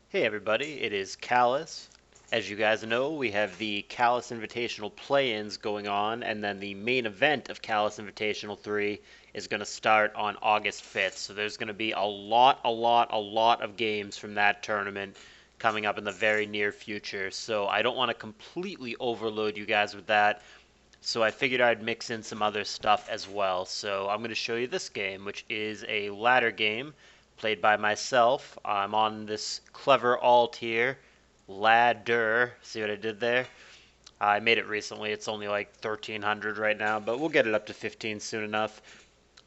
Hey everybody, it is Callus. As you guys know, we have the Callus Invitational play-ins going on, and then the main event of Callus Invitational 3 is going to start on August 5th. So there's going to be a lot of games from that tournament coming up in the very near future. So I don't want to completely overload you guys with that. So I figured I'd mix in some other stuff as well. So I'm going to show you this game, which is a ladder game played by myself. I'm on this clever alt here, ladder. See what I did there? I made it recently. It's only like 1300 right now, but we'll get it up to 15 soon enough.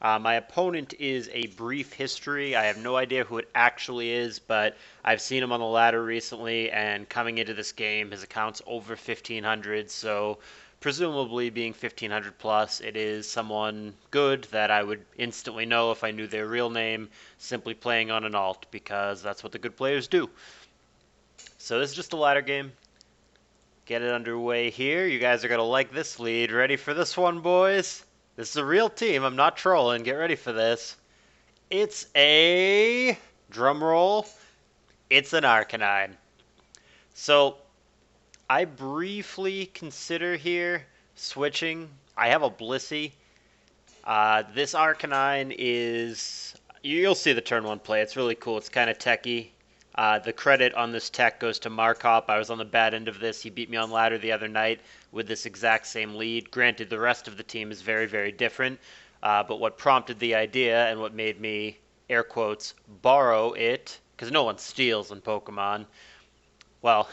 My opponent is a brief history. I have no idea who it actually is, but I've seen him on the ladder recently, and coming into this game, his account's over 1500, so presumably being 1500 plus, it is someone good that I would instantly know if I knew their real name simply playing on an alt, because that's what the good players do. So this is just a ladder game. Get it underway here. You guys are going to like this lead. Ready for this one, boys? This is a real team. I'm not trolling. Get ready for this. It's a drum roll. It's an Arcanine. So I briefly consider here switching. I have a Blissey. This Arcanine is... You'll see the turn 1 play. It's really cool. It's kind of techy. The credit on this tech goes to Markop. I was on the bad end of this. He beat me on ladder the other night with this exact same lead. Granted, the rest of the team is very different. But what prompted the idea and what made me, air quotes, borrow it, because no one steals in Pokemon. Well,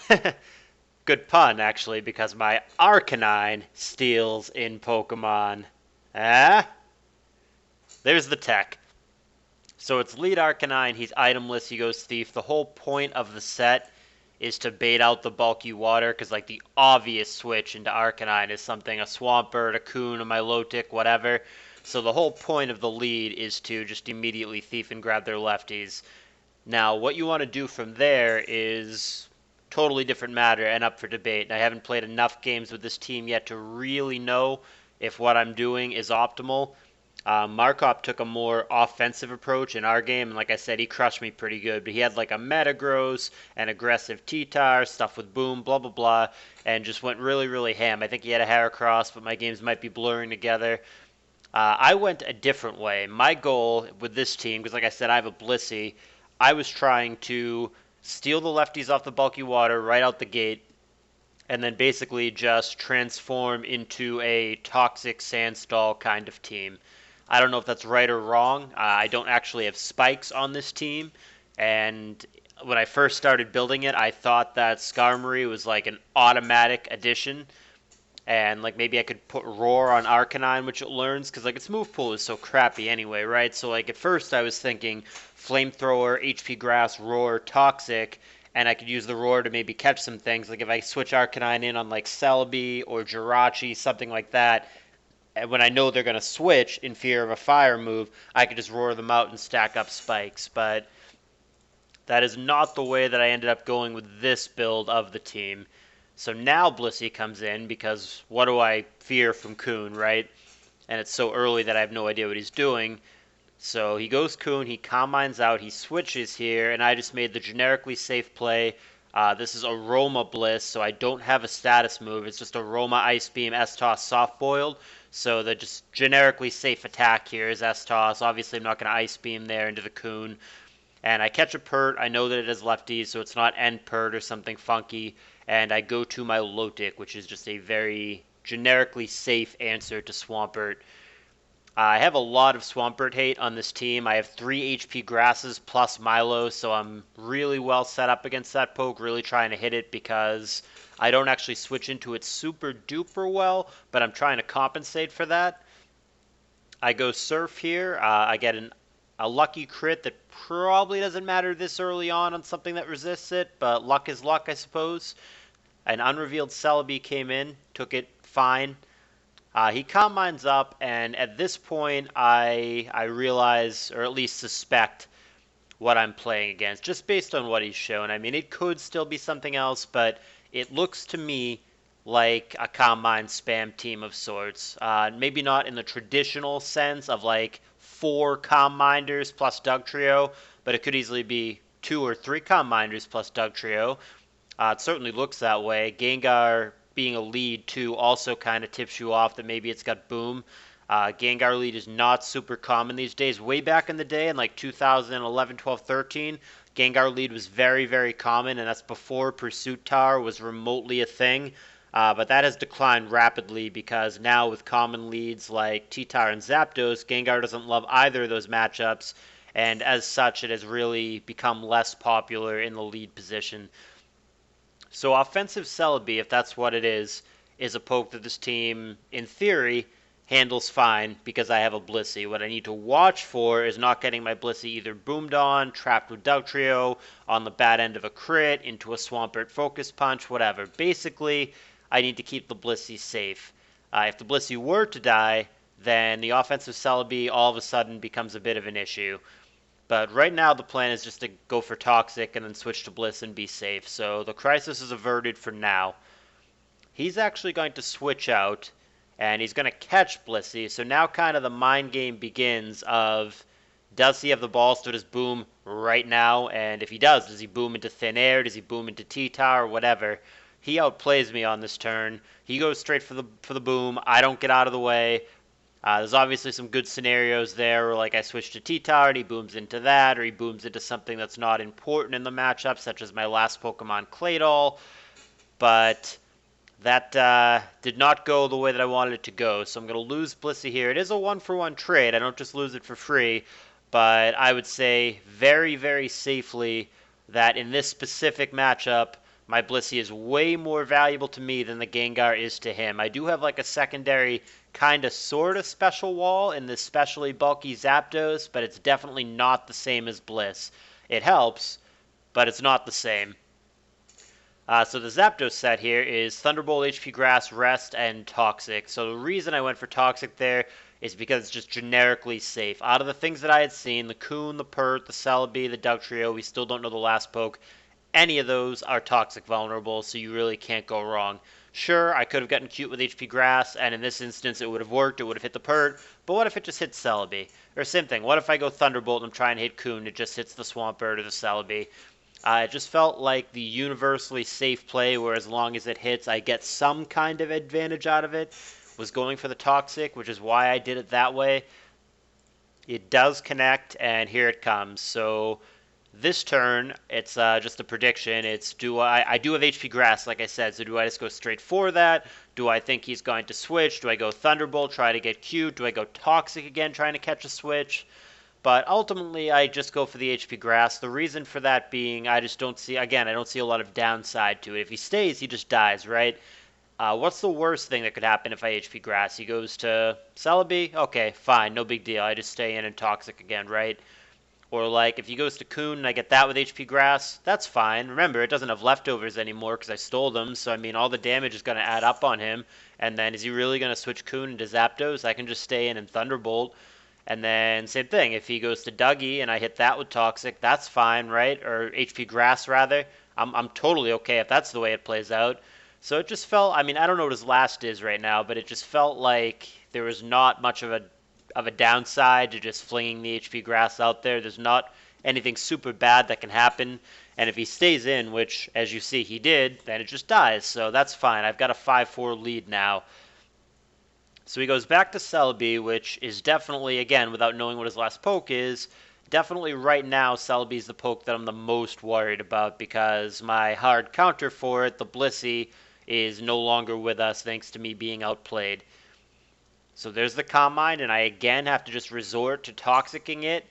good pun, actually, because my Arcanine steals in Pokemon. Ah? There's the tech. So it's lead Arcanine, he's itemless, he goes Thief. The whole point of the set is to bait out the bulky water, because like the obvious switch into Arcanine is something, a Swampert, a Coon, a Milotic, whatever. So the whole point of the lead is to just immediately Thief and grab their lefties. Now, what you want to do from there is totally different matter and up for debate. And I haven't played enough games with this team yet to really know if what I'm doing is optimal. Markov took a more offensive approach in our game, and like I said, he crushed me pretty good. But he had like a Metagross, an aggressive T-Tar, stuff with Boom, blah, blah, blah, and just went really ham. I think he had a Heracross, but my games might be blurring together. I went a different way. My goal with this team, because like I said, I have a Blissey, I was trying to steal the lefties off the bulky water right out the gate, and then basically just transform into a toxic Sandstall kind of team. I don't know if that's right or wrong. I don't actually have spikes on this team, and when I first started building it, I thought that Skarmory was like an automatic addition, and like maybe I could put Roar on Arcanine, which it learns, because like its move pool is so crappy anyway, right? So like at first I was thinking Flamethrower, HP Grass, Roar, Toxic, and I could use the Roar to maybe catch some things. Like if I switch Arcanine in on like Celebi or Jirachi, something like that, and when I know they're going to switch in fear of a fire move, I could just roar them out and stack up spikes. But that is not the way that I ended up going with this build of the team. So now Blissey comes in because what do I fear from Coon, right? And it's so early that I have no idea what he's doing. So he goes Coon, he Calm Minds out, he switches here, and I just made the generically safe play. This is Aroma Bliss, so I don't have a status move. It's just Aroma Ice Beam, S-Toss, Soft Boiled. So the just generically safe attack here is S-Toss. Obviously, I'm not going to Ice Beam there into the Coon. And I catch a Pert. I know that it has lefties, so it's not End Pert or something funky. And I go to my Lotic, which is just a very generically safe answer to Swampert. I have a lot of Swampert hate on this team. I have 3 HP Grasses plus Milo, so I'm really well set up against that poke, really trying to hit it because I don't actually switch into it super duper well, but I'm trying to compensate for that. I go Surf here. I get a lucky crit that probably doesn't matter this early on something that resists it, but luck is luck, I suppose. An unrevealed Celebi came in, took it fine. He Calm Minds up, and at this point, I realize, or at least suspect, what I'm playing against, just based on what he's shown. I mean, it could still be something else, but it looks to me like a Calm Mind spam team of sorts. Maybe not in the traditional sense of like 4 Calm Minders plus Dugtrio, but it could easily be 2 or 3 Calm Minders plus Dugtrio. It certainly looks that way. Gengar being a lead, too, also kind of tips you off that maybe it's got Boom. Gengar lead is not super common these days. Way back in the day, in like 2011, 12, 13, Gengar lead was very, very common, and that's before Pursuit Tower was remotely a thing. But that has declined rapidly because now with common leads like T-Tower and Zapdos, Gengar doesn't love either of those matchups, and as such, it has really become less popular in the lead position. So offensive Celebi, if that's what it is a poke that this team, in theory, handles fine because I have a Blissey. What I need to watch for is not getting my Blissey either boomed on, trapped with Dugtrio, on the bad end of a crit, into a Swampert Focus Punch, whatever. Basically, I need to keep the Blissey safe. If the Blissey were to die, then the offensive Celebi all of a sudden becomes a bit of an issue. But right now, the plan is just to go for Toxic and then switch to Bliss and be safe. So the crisis is averted for now. He's actually going to switch out, and he's going to catch Blissey. So now kind of the mind game begins of, does he have the balls to just boom right now? And if he does he boom into thin air? Does he boom into T-Tower? Whatever. He outplays me on this turn. He goes straight for the boom. I don't get out of the way. There's obviously some good scenarios there where, like, I switch to T-Tower and he booms into that, or he booms into something that's not important in the matchup, such as my last Pokemon Claydol. But that did not go the way that I wanted it to go, so I'm going to lose Blissey here. It is a 1-for-1 trade. I don't just lose it for free, but I would say very, very safely that in this specific matchup, my Blissey is way more valuable to me than the Gengar is to him. I do have like a secondary kind of sort of special wall in this specially bulky Zapdos, but it's definitely not the same as Bliss. It helps, but it's not the same. So the Zapdos set here is Thunderbolt, HP Grass, Rest, and Toxic. So the reason I went for Toxic there is because it's just generically safe. Out of the things that I had seen, the Coon, the Pert, the Celebi, the Dugtrio, we still don't know the last poke, any of those are Toxic vulnerable, so you really can't go wrong. Sure, I could have gotten cute with HP Grass, and in this instance it would have worked, it would have hit the Pert, but what if it just hits Celebi? Or same thing, what if I go Thunderbolt and I'm trying to hit Coon, it just hits the Swampert or the Celebi? It just felt like the universally safe play where as long as it hits, I get some kind of advantage out of it, was going for the Toxic, which is why I did it that way. It does connect, and here it comes. So this turn, it's just a prediction. It's I do have HP Grass, like I said, so do I just go straight for that? Do I think he's going to switch? Do I go Thunderbolt, try to get cute? Do I go Toxic again, trying to catch a switch? But ultimately, I just go for the HP Grass. The reason for that being, I just don't see, again, I don't see a lot of downside to it. If he stays, he just dies, right? What's the worst thing that could happen if I HP Grass? He goes to Celebi? Okay, fine, no big deal. I just stay in and Toxic again, right? Or like, if he goes to Coon and I get that with HP Grass, that's fine. Remember, it doesn't have leftovers anymore because I stole them, so I mean, all the damage is going to add up on him. And then, is he really going to switch Coon into Zapdos? I can just stay in and Thunderbolt. And then, same thing, if he goes to Dougie and I hit that with Toxic, that's fine, right? Or HP Grass, rather. I'm totally okay if that's the way it plays out. So it just felt, I mean, I don't know what his last is right now, but it just felt like there was not much of a downside to just flinging the HP Grass out there. There's not anything super bad that can happen. And if he stays in, which, as you see, he did, then it just dies. So that's fine. I've got a 5-4 lead now. So he goes back to Celebi, which is definitely, again, without knowing what his last poke is, definitely right now Celebi's the poke that I'm the most worried about because my hard counter for it, the Blissey, is no longer with us thanks to me being outplayed. So there's the Calm Mind, and I again have to just resort to Toxicking it.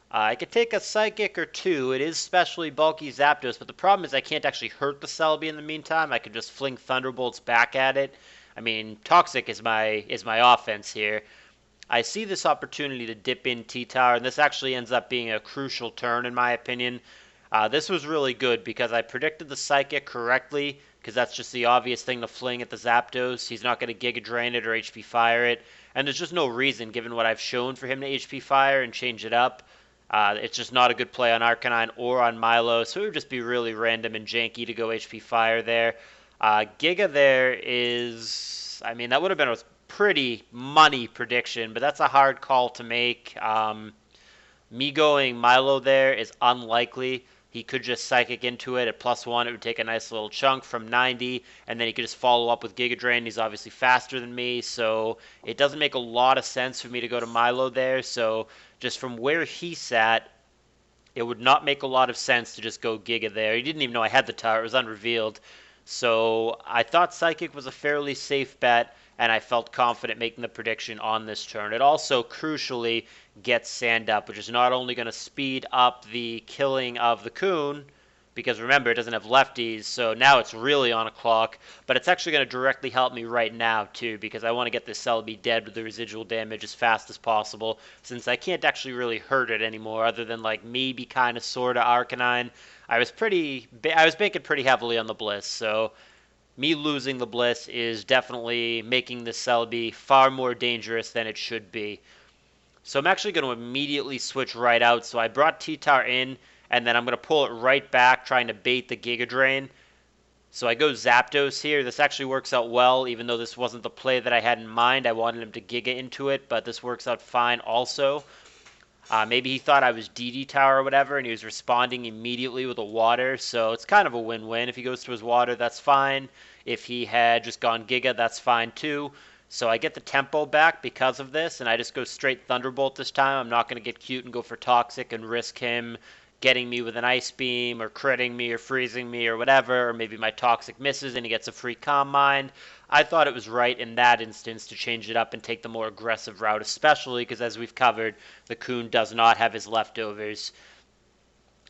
I could take a Psychic or two. It is specially bulky Zapdos, but the problem is I can't actually hurt the Celebi in the meantime. I could just fling Thunderbolts back at it. I mean, Toxic is my offense here. I see this opportunity to dip in T-Tower, and this actually ends up being a crucial turn in my opinion. This was really good because I predicted the Psychic correctly, because that's just the obvious thing to fling at the Zapdos. He's not going to Giga Drain it or HP Fire it, and there's just no reason, given what I've shown, for him to HP Fire and change it up. It's just not a good play on Arcanine or on Milo, so it would just be really random and janky to go HP Fire there. Giga there is, I mean, that would have been a pretty money prediction, but that's a hard call to make. Me going Milo there is unlikely, He could just Psychic into it at +1. It would take a nice little chunk from 90, and then he could just follow up with Giga Drain. He's obviously faster than me, so it doesn't make a lot of sense for me to go to Milo there. So just from where he sat, it would not make a lot of sense to just go Giga there. He didn't even know I had the tower. It was unrevealed. So I thought Psychic was a fairly safe bet, and I felt confident making the prediction on this turn. It also crucially gets Sand Up, which is not only going to speed up the killing of the Coon, because remember, it doesn't have lefties, so now it's really on a clock, but it's actually going to directly help me right now, too, because I want to get this Celebi dead with the residual damage as fast as possible, since I can't actually really hurt it anymore, other than, like, maybe kind of sort of Arcanine. I was banking pretty heavily on the Bliss, so me losing the Bliss is definitely making this Celebi far more dangerous than it should be. So I'm actually going to immediately switch right out. So I brought T-Tar in, and then I'm going to pull it right back, trying to bait the Giga Drain. So I go Zapdos here. This actually works out well, even though this wasn't the play that I had in mind. I wanted him to Giga into it, but this works out fine also. Maybe he thought I was DD Tower or whatever, and he was responding immediately with a water, so it's kind of a win-win. If he goes to his water, that's fine. If he had just gone Giga, that's fine too. So I get the tempo back because of this, and I just go straight Thunderbolt this time. I'm not going to get cute and go for Toxic and risk him getting me with an Ice Beam or critting me or freezing me or whatever, or maybe my Toxic misses and he gets a free Calm Mind. I thought it was right in that instance to change it up and take the more aggressive route, especially because, as we've covered, the Coon does not have his leftovers.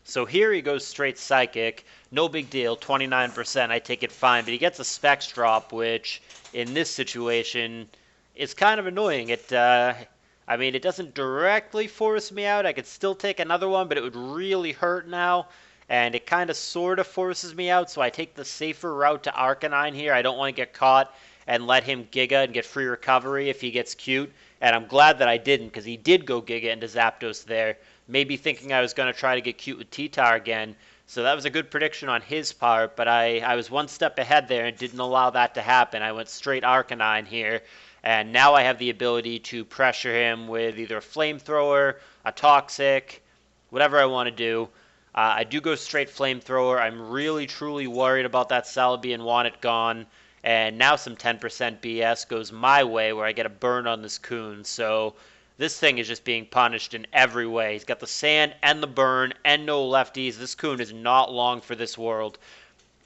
So here he goes straight Psychic. No big deal, 29%, I take it fine. But he gets a Specs drop, which in this situation is kind of annoying. I mean, it doesn't directly force me out. I could still take another one, but it would really hurt now. And it kind of sort of forces me out, so I take the safer route to Arcanine here. I don't want to get caught and let him Giga and get free recovery if he gets cute. And I'm glad that I didn't, because he did go Giga into Zapdos there, maybe thinking I was going to try to get cute with T-Tar again. So that was a good prediction on his part, but I was one step ahead there and didn't allow that to happen. I went straight Arcanine here, and now I have the ability to pressure him with either a Flamethrower, a Toxic, whatever I want to do. I do go straight Flamethrower. I'm really, truly worried about that Celebi and want it gone. And now some 10% BS goes my way where I get a burn on this Coon. So this thing is just being punished in every way. He's got the sand and the burn and no lefties. This Coon is not long for this world.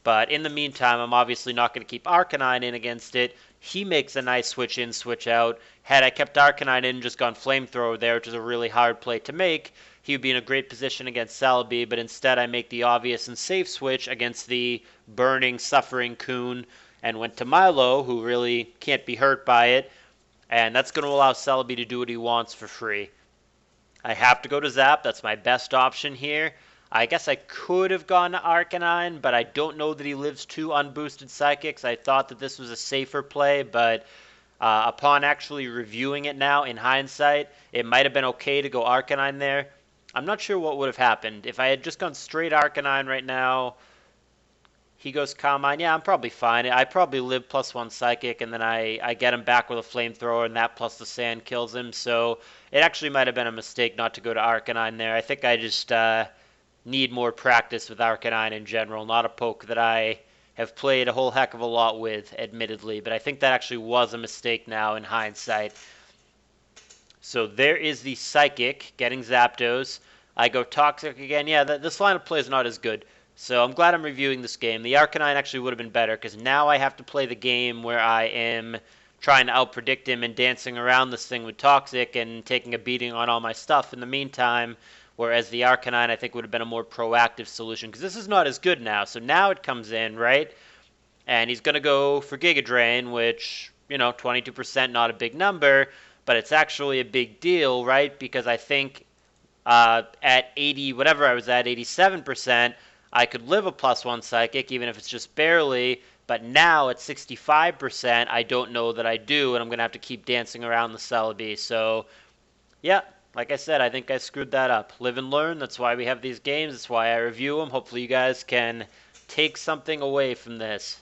But in the meantime, I'm obviously not going to keep Arcanine in against it. He makes a nice switch in, switch out. Had I kept Arcanine in and just gone Flamethrower there, which is a really hard play to make, he would be in a great position against Celebi, but instead I make the obvious and safe switch against the burning, suffering Coon, and went to Milo, who really can't be hurt by it, and that's going to allow Celebi to do what he wants for free. I have to go to Zap. That's my best option here. I guess I could have gone to Arcanine, but I don't know that he lives two unboosted Psychics. I thought that this was a safer play, but upon actually reviewing it now in hindsight, it might have been okay to go Arcanine there. I'm not sure what would have happened. If I had just gone straight Arcanine right now, he goes Calm Mind. Yeah, I'm probably fine. I probably live +1 Psychic, and then I get him back with a Flamethrower, and that plus the Sand kills him. So it actually might have been a mistake not to go to Arcanine there. I think I just need more practice with Arcanine in general. Not a poke that I have played a whole heck of a lot with, admittedly. But I think that actually was a mistake now in hindsight. So there is the Psychic getting Zapdos. I go Toxic again. Yeah, this line of play is not as good. So I'm glad I'm reviewing this game. The Arcanine actually would have been better, because now I have to play the game where I am trying to outpredict him and dancing around this thing with Toxic and taking a beating on all my stuff in the meantime, whereas the Arcanine I think would have been a more proactive solution, because this is not as good now. So now it comes in, right? And he's going to go for Giga Drain, which, 22%, not a big number, but it's actually a big deal, right? Because I think at 80, whatever I was at, 87%, I could live a +1 Psychic, even if it's just barely, but now at 65%, I don't know that I do, and I'm going to have to keep dancing around the Celebi. So, yeah, like I said, I think I screwed that up. Live and learn, that's why we have these games, that's why I review them. Hopefully you guys can take something away from this.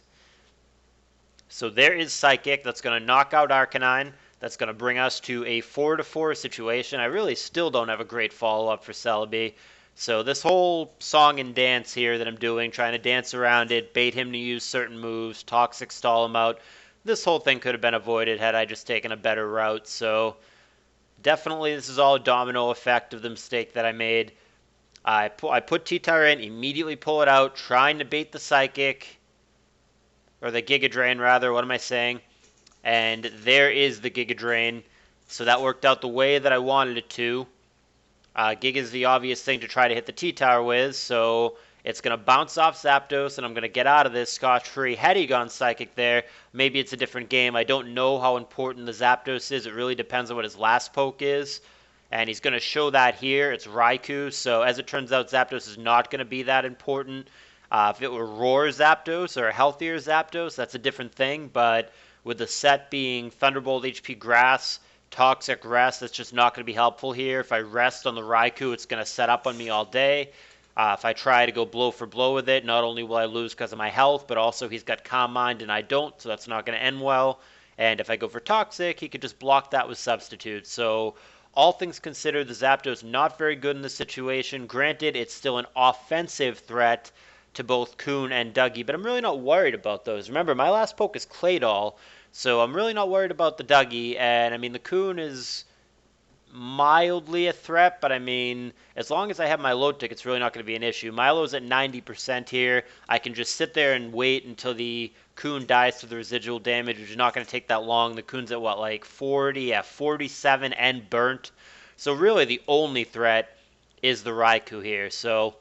So there is Psychic, that's going to knock out Arcanine. That's going to bring us to a 4-4 situation. I really still don't have a great follow-up for Celebi. So this whole song and dance here that I'm doing, trying to dance around it, bait him to use certain moves, toxic stall him out, this whole thing could have been avoided had I just taken a better route. So definitely this is all a domino effect of the mistake that I made. I put T-Tar in, immediately pull it out, trying to bait the Psychic, or the Giga Drain rather, what am I saying? And there is the Giga Drain. So that worked out the way that I wanted it to. Giga is the obvious thing to try to hit the T-Tower with, so it's going to bounce off Zapdos, and I'm going to get out of this scotch-free. Had he gone Psychic there, maybe it's a different game. I don't know how important the Zapdos is. It really depends on what his last poke is. And he's going to show that here. It's Raikou, so as it turns out, Zapdos is not going to be that important. If it were Roar Zapdos or a healthier Zapdos, that's a different thing, but with the set being Thunderbolt HP Grass, Toxic Rest, that's just not going to be helpful here. If I rest on the Raikou, it's going to set up on me all day. If I try to go blow for blow with it, not only will I lose because of my health, but also he's got Calm Mind and I don't, so that's not going to end well. And if I go for Toxic, he could just block that with Substitute. So all things considered, the Zapdos not very good in this situation. Granted, it's still an offensive threat to both Coon and Dougie, but I'm really not worried about those. Remember, my last poke is Claydol, so I'm really not worried about the Dougie, and I mean, the Coon is mildly a threat, but I mean, as long as I have my load tick, it's really not going to be an issue. Milo's at 90% here. I can just sit there and wait until the Coon dies to the residual damage, which is not going to take that long. The Coon's at what, like 40? Yeah, 47 and burnt. So really the only threat is the Raikou here. So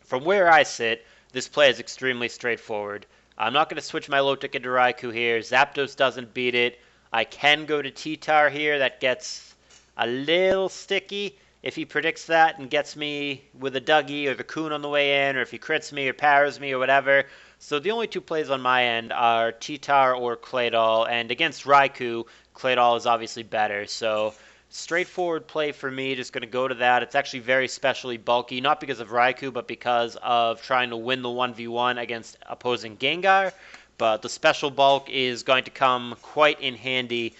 from where I sit, this play is extremely straightforward. I'm not going to switch my low tick into Raikou here. Zapdos doesn't beat it. I can go to T-Tar here. That gets a little sticky if he predicts that and gets me with a Dougie or the Coon on the way in, or if he crits me or powers me or whatever. So the only two plays on my end are T-Tar or Claydol, and against Raikou, Claydol is obviously better. So straightforward play for me, just going to go to that. It's actually very specially bulky, not because of Raikou, but because of trying to win the 1v1 against opposing Gengar. But the special bulk is going to come quite in handy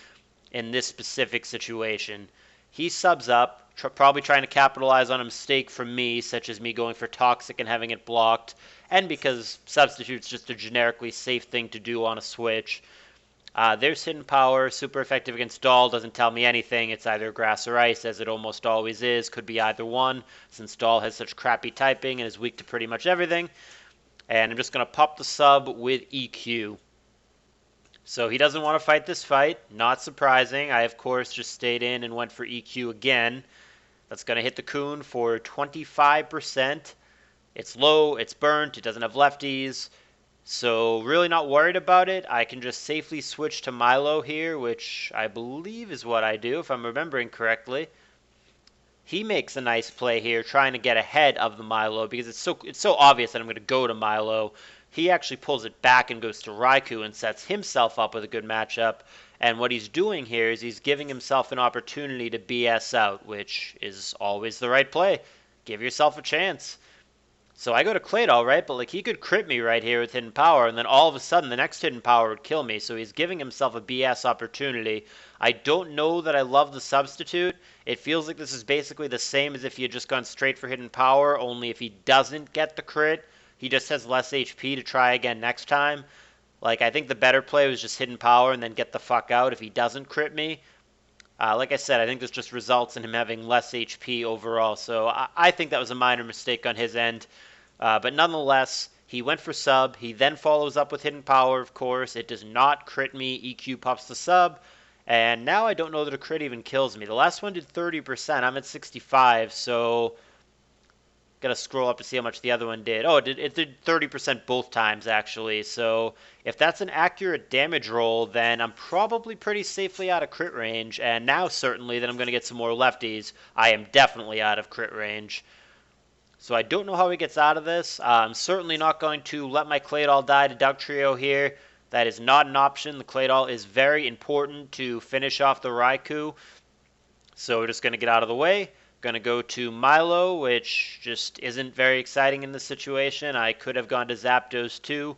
in this specific situation. He subs up, probably trying to capitalize on a mistake from me, such as me going for Toxic and having it blocked, and because Substitute's just a generically safe thing to do on a switch. There's Hidden Power, super effective against Doll, doesn't tell me anything. It's either Grass or Ice, as it almost always is. Could be either one, since Doll has such crappy typing and is weak to pretty much everything. And I'm just going to pop the sub with EQ. So he doesn't want to fight this fight. Not surprising. I, of course, just stayed in and went for EQ again. That's going to hit the Coon for 25%. It's low, it's burnt, it doesn't have lefties. So really not worried about it. I can just safely switch to Milo here, which I believe is what I do, if I'm remembering correctly. He makes a nice play here, trying to get ahead of the Milo, because it's so obvious that I'm going to go to Milo. He actually pulls it back and goes to Raikou and sets himself up with a good matchup. And what he's doing here is he's giving himself an opportunity to BS out, which is always the right play. Give yourself a chance. So I go to Claydol, right? But like he could crit me right here with Hidden Power, and then all of a sudden the next Hidden Power would kill me. So he's giving himself a BS opportunity. I don't know that I love the Substitute. It feels like this is basically the same as if he had just gone straight for Hidden Power, only if he doesn't get the crit, he just has less HP to try again next time. Like, I think the better play was just Hidden Power and then get the fuck out if he doesn't crit me. Like I said, I think this just results in him having less HP overall. So I think that was a minor mistake on his end. But nonetheless, he went for sub. He then follows up with Hidden Power, of course. It does not crit me. EQ pops the sub. And now I don't know that a crit even kills me. The last one did 30%. I'm at 65, so gotta scroll up to see how much the other one did. Oh, it did 30% both times, actually. So if that's an accurate damage roll, then I'm probably pretty safely out of crit range. And now, certainly, that I'm going to get some more lefties, I am definitely out of crit range. So I don't know how he gets out of this. I'm certainly not going to let my Claydol die to Dugtrio here. That is not an option. The Claydol is very important to finish off the Raikou. So we're just going to get out of the way. Going to go to Milo, which just isn't very exciting in this situation. I could have gone to Zapdos too.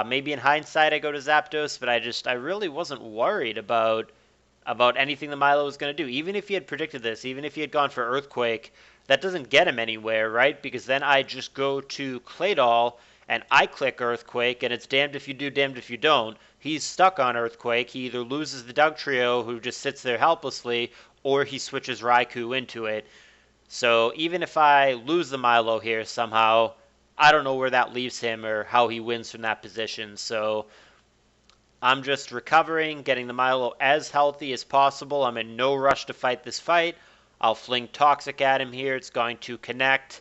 Maybe in hindsight I go to Zapdos, but I really wasn't worried about anything that Milo was going to do. Even if he had predicted this, even if he had gone for Earthquake, that doesn't get him anywhere, right? Because then I just go to Claydol and I click Earthquake, and it's damned if you do, damned if you don't. He's stuck on Earthquake. He either loses the Dugtrio, who just sits there helplessly, or he switches Raikou into it. So even if I lose the Milo here somehow, I don't know where that leaves him or how he wins from that position. So I'm just recovering, getting the Milo as healthy as possible. I'm in no rush to fight this fight. I'll fling Toxic at him here. It's going to connect,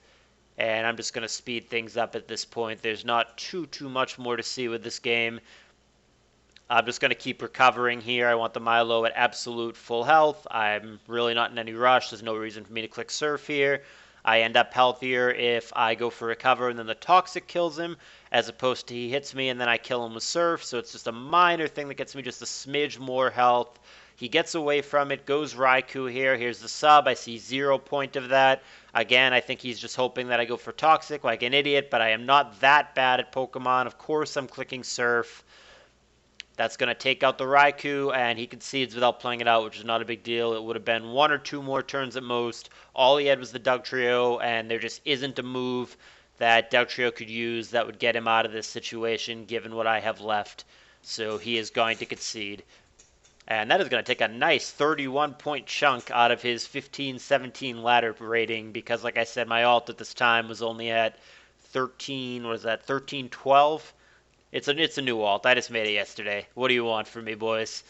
and I'm just going to speed things up at this point. There's not too much more to see with this game. I'm just going to keep recovering here. I want the Milo at absolute full health. I'm really not in any rush. There's no reason for me to click Surf here. I end up healthier if I go for Recover and then the Toxic kills him, as opposed to he hits me and then I kill him with Surf. So it's just a minor thing that gets me just a smidge more health. He gets away from it, goes Raikou here. Here's the sub. I see 0 point of that. Again, I think he's just hoping that I go for Toxic like an idiot, but I am not that bad at Pokemon. Of course I'm clicking Surf. That's going to take out the Raikou, and he concedes without playing it out, which is not a big deal. It would have been 1 or 2 more turns at most. All he had was the Dugtrio, and there just isn't a move that Dugtrio could use that would get him out of this situation, given what I have left. So he is going to concede. And that is going to take a nice 31-point chunk out of his 15-17 ladder rating, because, like I said, my alt at this time was only at 13-12? It's a new alt. I just made it yesterday. What do you want from me, boys?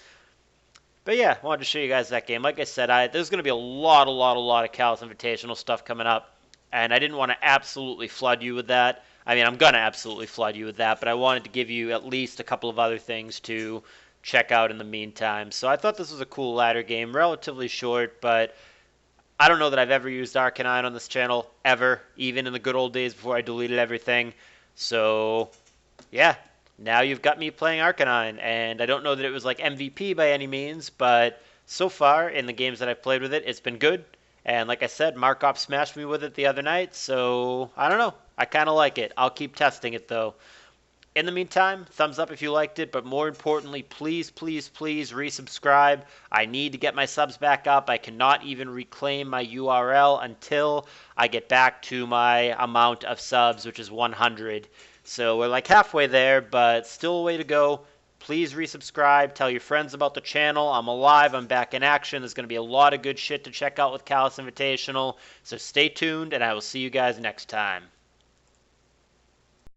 But yeah, I wanted to show you guys that game. Like I said, there's going to be a lot of Callous Invitational stuff coming up, and I didn't want to absolutely flood you with that. I mean, I'm going to absolutely flood you with that, but I wanted to give you at least a couple of other things to check out in the meantime. So I thought this was a cool ladder game, relatively short, but I don't know that I've ever used Arcanine on this channel, ever, even in the good old days before I deleted everything. So yeah, now you've got me playing Arcanine, and I don't know that it was like MVP by any means, but so far in the games that I've played with it, it's been good. And like I said, Markov smashed me with it the other night, so I don't know. I kind of like it. I'll keep testing it though. In the meantime, thumbs up if you liked it, but more importantly, please resubscribe. I need to get my subs back up. I cannot even reclaim my URL until I get back to my amount of subs, which is 100. So we're like halfway there, but still a way to go. Please resubscribe. Tell your friends about the channel. I'm alive. I'm back in action. There's going to be a lot of good shit to check out with Callous Invitational. So stay tuned, and I will see you guys next time.